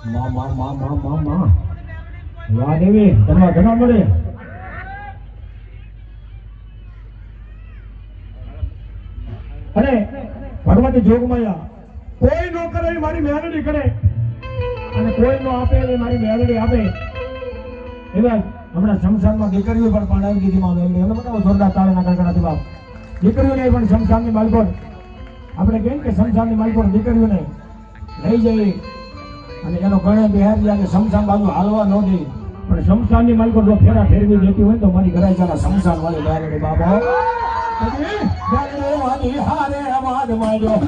માં માં માં માં માં માં વાહ દેવી ધનવા ધનવા મળે અને ભગવતી જોગમાયા કોઈ નો કરે એ મારી મેલડી કરે અને કોઈ નો આપે એ મારી મેલડી આપે એવા હમણાં શમશાનમાં દીકરીઓ પણ પાડાવી દીધી માં મેલડી એમને બતાવો જોરદાર તાળીના ગણગણાથી બાપ દીકરીઓને પણ શમશાનની માલકોર આપણે કહીએ કે શમશાનની માલકોર દીકરીઓને લઈ જઈ અને એનો ગણે બિહાર જાય શમશાન બાજુ હાલવા ન દે પણ શમશાનની માલકોર જો ફેરા ફેરવી દેતી હોય તો મારી ઘરાઈચાના શમશાન વાળી મેલડી બાબા હારે અવાજ માંડ્યો